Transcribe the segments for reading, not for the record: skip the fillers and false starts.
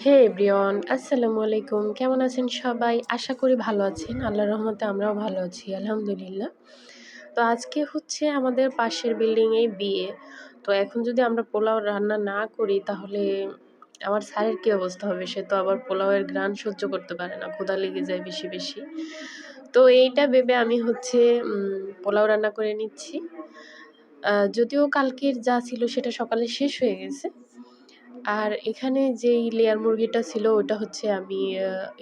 হে everyone, আসসালামু আলাইকুম। কেমন আছেন সবাই? আশা করি ভালো আছেন। আল্লাহর রহমতে আমরাও ভালো আছি, আলহামদুলিল্লাহ। তো আজকে হচ্ছে আমাদের পাশের বিল্ডিংয়েই বিয়ে। তো এখন যদি আমরা পোলাও রান্না না করি তাহলে আমার স্যারের কী অবস্থা হবে? সে তো আবার পোলাওয়ের ঘ্রাণ সহ্য করতে পারে না, ক্ষুধা লেগে যায় বেশি বেশি। তো এইটা ভেবে আমি হচ্ছে পোলাও রান্না করে নিচ্ছি। যদিও কালকের যা ছিল সেটা সকালে শেষ হয়ে গেছে। আর এখানে যেই লেয়ার মুরগিটা ছিল ওটা হচ্ছে আমি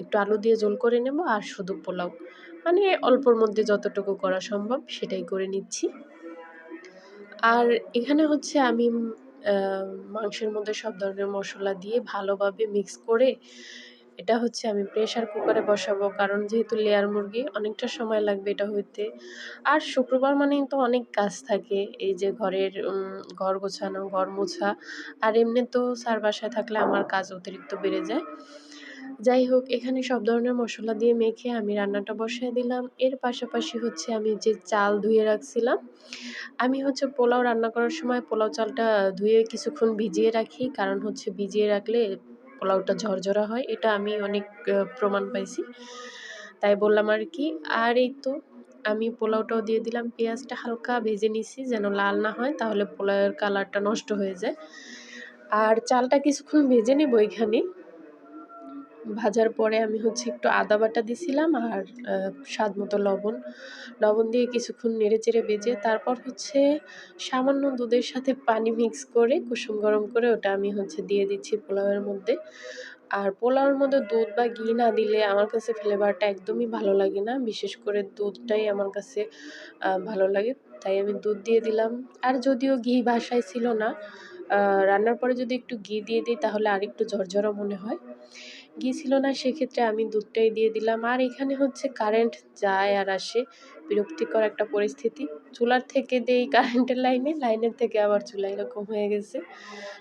একটু আলু দিয়ে ঝোল করে নেব আর শুধু পোলাও। মানে অল্পর মধ্যে যতটুকু করা সম্ভব সেটাই করে নিচ্ছি। আর এখানে হচ্ছে আমি আ মাংসের মধ্যে সব ধরনের মসলা দিয়ে ভালোভাবে মিক্স করে এটা হচ্ছে আমি প্রেশার কুকারে বসাবো। কারণ যেহেতু লেয়ার মুরগি অনেকটা সময় লাগবে এটা হইতে। আর শুক্রবার মানেই তো অনেক কাজ থাকে। এই যে ঘরের ঘর গোছানো, ঘর মোছা আর এমনিতেও স্যার বাসায় থাকলে আমার কাজ অতিরিক্ত বেড়ে যায়। যাই হোক এখানে সব ধরনের মসলা দিয়ে মেখে আমি রান্নাটা বসায় দিলাম। এর পাশাপাশি হচ্ছে আমি যে চাল ধুয়ে রাখছিলাম, আমি হচ্ছে পোলাও রান্না করার সময় পোলাও চালটা ধুয়ে কিছুক্ষণ ভিজিয়ে রাখি। কারণ হচ্ছে ভিজিয়ে রাখলে পোলাওটা ঝরঝরা হয়। এটা আমি অনেক প্রমাণ পাইছি। তাই বললাম আরকি। আর এই তো আমি পোলাওটাও দিয়ে দিলাম। পেঁয়াজটা হালকা ভেজে নিছি যেন লাল না হয়, তাহলে পোলাওয়ের কালারটা নষ্ট হয়ে যায়। আর চালটা কিছুক্ষণ ভেজে নেব এখানে। ভাজার পরে আমি হচ্ছে একটু আদা বাটা দিছিলাম আর স্বাদমতো লবণ। লবণ দিয়ে কিছুক্ষণ নেড়েচেড়ে ভেজে তারপর হচ্ছে সামান্য দুধের সাথে পানি মিক্স করে কুসুম গরম করে ওটা আমি হচ্ছে দিয়ে দিচ্ছি পোলাওয়ের মধ্যে। আর পোলাওয়ের মধ্যে দুধ বা ঘি না দিলে আমার কাছে ফ্লেভারটা একদমই ভালো লাগে না। বিশেষ করে দুধটাই আমার কাছে ভালো লাগে। তাই আমি দুধ দিয়ে দিলাম। আর যদিও ঘি বাসায় ছিল না, রান্নার পরে যদি একটু ঘি দিয়ে দিই তাহলে আরেকটু ঝরঝরা মনে হয়। ঘি ছিল না সেক্ষেত্রে আমি দুধটাই দিয়ে দিলাম। আর এখানে হচ্ছে কারেন্ট যায় আর আসে, বিরক্তিকর একটা পরিস্থিতি। চুলার থেকে দেই কারেন্টের লাইনে, লাইনের থেকে আবার চুলা, এরকম হয়ে গেছে।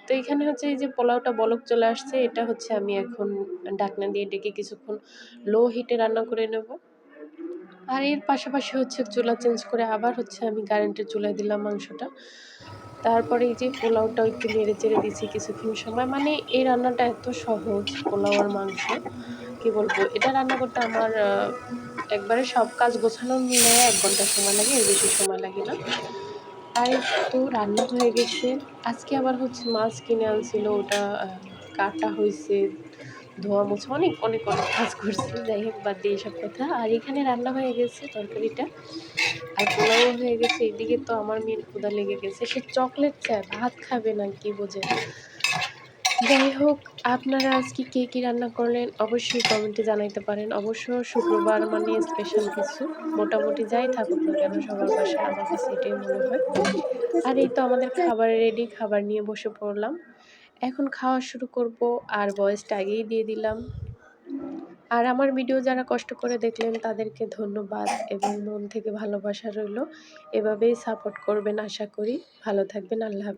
তো এখানে হচ্ছে এই যে পোলাওটা বলক চলে আসছে, এটা হচ্ছে আমি এখন ঢাকনা দিয়ে ঢেকে কিছুক্ষণ লো হিটে রান্না করে নেব। আর এর পাশাপাশি হচ্ছে চুলা চেঞ্জ করে আবার হচ্ছে আমি কারেন্টের চুলায় দিলাম মাংসটা। তারপরে এই যে পোলাওটাও একটু নেড়েচেড়ে দিছি কিছুক্ষণ সময়। মানে এই রান্নাটা এত সহজ, পোলাও আর মাংস, কি বলবো? এটা রান্না করতে আমার একবারে সব কাজ গোছানো মিলায়া ১ ঘন্টা সময় লাগে, এর বেশি সময় লাগে না। আর এই তো রান্না হয়ে গেছে। আজকে আবার হচ্ছে মাছ কিনে আনছিল, ওটা কাটা হইছে, ধোয়া মোছা অনেক কাজ করছি। যাই হোক বাদ দিয়ে এসব কথা। আর এখানে রান্না হয়ে গেছে তরকারিটা। আর পোলাও হয়ে গেছে। এদিকে তো আমার মেয়ের ক্ষুধা লেগে গেছে। সে চকলেট চায়, ভাত খাবে না, কি বোঝে না। যাই হোক, আপনারা আজকে কে কি রান্না করলেন অবশ্যই কমেন্টে জানাইতে পারেন। অবশ্য শুক্রবার মানে স্পেশাল কিছু। মোটামুটি যাই থাকুক না কেন সবার বাসায় আমার কাছে এটাই মনে হয়। আর এই তো আমাদের খাবার রেডি, খাবার নিয়ে বসে পড়লাম। এখন খাওয়া শুরু করব আর ভয়েসটা আগেই দিয়ে দিলাম। আর আমার ভিডিও যারা কষ্ট করে দেখলেন তাদেরকে ধন্যবাদ এবং মন থেকে ভালোবাসা রইলো। এভাবেই সাপোর্ট করবেন আশা করি। ভালো থাকবেন। আল্লাহ হাফেজ।